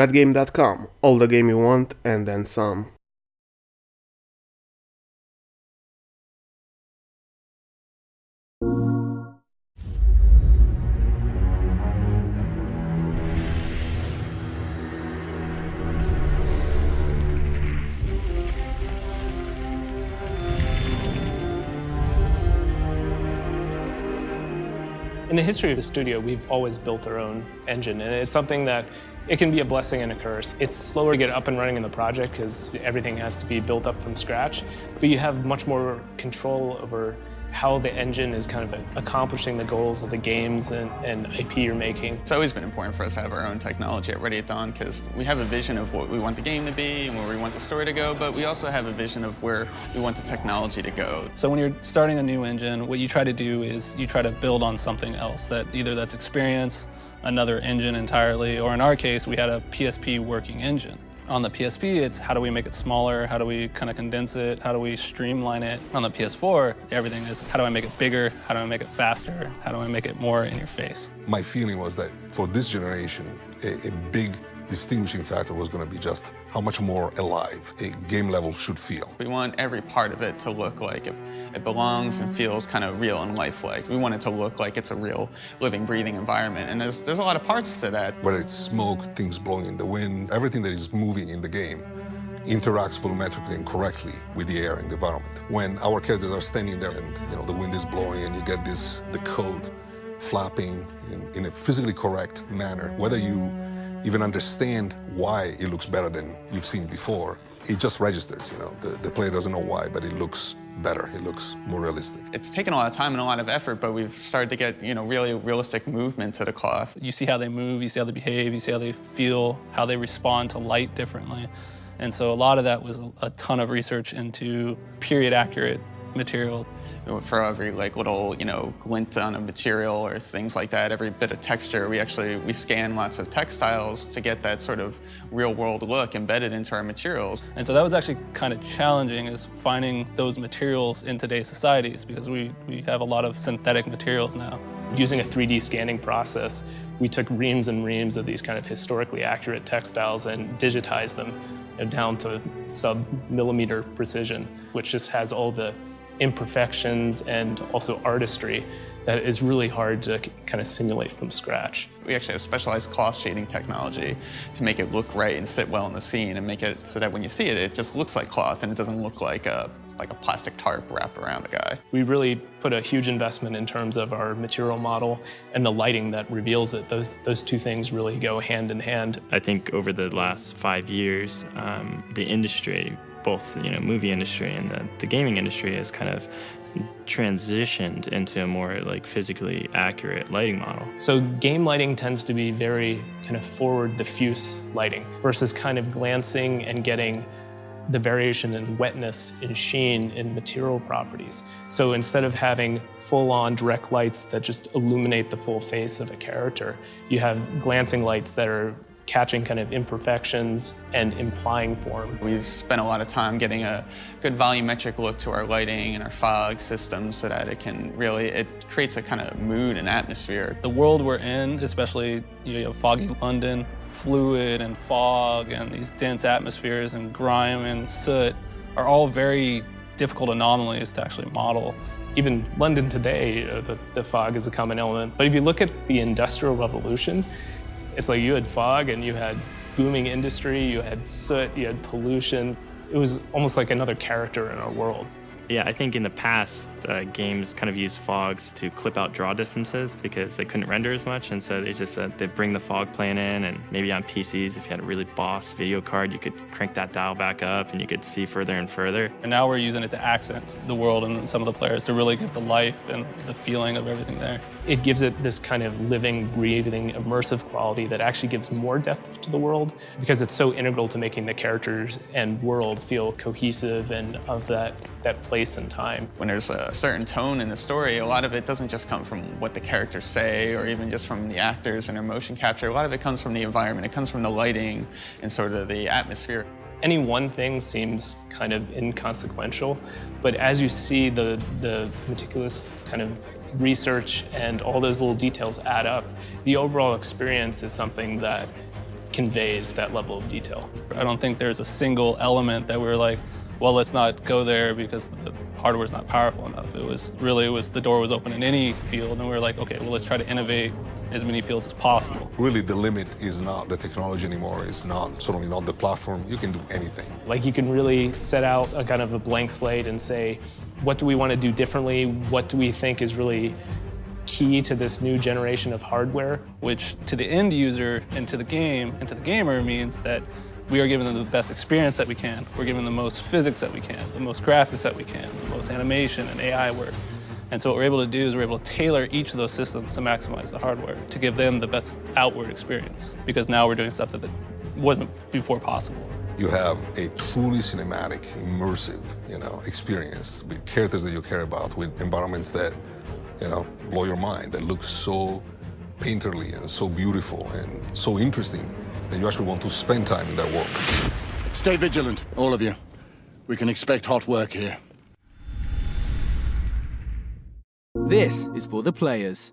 Thatgame.com, all the game you want and then some. In the history of the studio, we've always built our own engine, and it's something that it can be a blessing and a curse. It's slower to get up and running in the project because everything has to be built up from scratch, but you have much more control over how the engine is kind of accomplishing the goals of the games and IP you're making. It's always been important for us to have our own technology at Ready at Dawn because we have a vision of what we want the game to be and where we want the story to go, but we also have a vision of where we want the technology to go. So when you're starting a new engine, what you try to do is you try to build on something else, that either that's experience, another engine entirely, or in our case, we had a PSP working engine. On the PSP, it's how do we make it smaller? How do we kind of condense it? How do we streamline it? On the PS4, everything is how do I make it bigger? How do I make it faster? How do I make it more in your face? My feeling was that for this generation, a big distinguishing factor was going to be just how much more alive a game level should feel. We want every part of it to look like it belongs and feels kind of real and lifelike. We want it to look like it's a real living, breathing environment, and there's a lot of parts to that. Whether it's smoke, things blowing in the wind, everything that is moving in the game interacts volumetrically and correctly with the air in the environment. When our characters are standing there and the wind is blowing and you get the coat flapping in a physically correct manner, whether you even understand why it looks better than you've seen before, it just registers, The player doesn't know why, but it looks better. It looks more realistic. It's taken a lot of time and a lot of effort, but we've started to get, really realistic movement to the cloth. You see how they move, you see how they behave, you see how they feel, how they respond to light differently. And so a lot of that was a ton of research into period-accurate material. For every little, glint on a material or things like that, every bit of texture, we scan lots of textiles to get that sort of real-world look embedded into our materials. And so that was actually kind of challenging, is finding those materials in today's societies, because we have a lot of synthetic materials now. Using a 3D scanning process, we took reams and reams of these kind of historically accurate textiles and digitized them down to sub-millimeter precision, which just has all the imperfections and also artistry that is really hard to kind of simulate from scratch. We actually have specialized cloth shading technology to make it look right and sit well in the scene and make it so that when you see it, it just looks like cloth and it doesn't look like a plastic tarp wrapped around the guy. We really put a huge investment in terms of our material model and the lighting that reveals it. Those two things really go hand in hand. I think over the last 5 years, the industry, both movie industry and the gaming industry, has kind of transitioned into a more physically accurate lighting model. So game lighting tends to be very kind of forward diffuse lighting versus kind of glancing and getting the variation in wetness, in sheen, in material properties. So instead of having full-on direct lights that just illuminate the full face of a character, you have glancing lights that are catching kind of imperfections and implying form. We've spent a lot of time getting a good volumetric look to our lighting and our fog systems so that it creates a kind of mood and atmosphere. The world we're in, especially you have foggy London, fluid and fog and these dense atmospheres and grime and soot are all very difficult anomalies to actually model. Even London today, the fog is a common element. But if you look at the Industrial Revolution, it's like you had fog and you had booming industry, you had soot, you had pollution. It was almost like another character in our world. Yeah, I think in the past, games kind of used fogs to clip out draw distances because they couldn't render as much, and so they bring the fog plane in, and maybe on PCs, if you had a really boss video card, you could crank that dial back up and you could see further and further. And now we're using it to accent the world and some of the players to really get the life and the feeling of everything there. It gives it this kind of living, breathing, immersive quality that actually gives more depth to the world because it's so integral to making the characters and world feel cohesive and of that place and time. When there's a certain tone in the story, a lot of it doesn't just come from what the characters say or even just from the actors and their motion capture. A lot of it comes from the environment. It comes from the lighting and sort of the atmosphere. Any one thing seems kind of inconsequential, but as you see the meticulous kind of research and all those little details add up, the overall experience is something that conveys that level of detail. I don't think there's a single element that we were like, well, let's not go there because the hardware's not powerful enough. It was the door was open in any field, and we were like, okay, well, let's try to innovate as many fields as possible. Really, the limit is not the technology anymore, it's certainly not the platform. You can do anything. Like, you can really set out a kind of a blank slate and say, what do we want to do differently? What do we think is really key to this new generation of hardware? Which to the end user and to the game and to the gamer means that we are giving them the best experience that we can. We're giving them the most physics that we can, the most graphics that we can, the most animation and AI work. And so what we're able to do is we're able to tailor each of those systems to maximize the hardware, to give them the best outward experience. Because now we're doing stuff that wasn't before possible. You have a truly cinematic, immersive, experience with characters that you care about, with environments that, blow your mind, that look so painterly and so beautiful and so interesting that you actually want to spend time in that world. Stay vigilant, all of you. We can expect hot work here. This is for the players.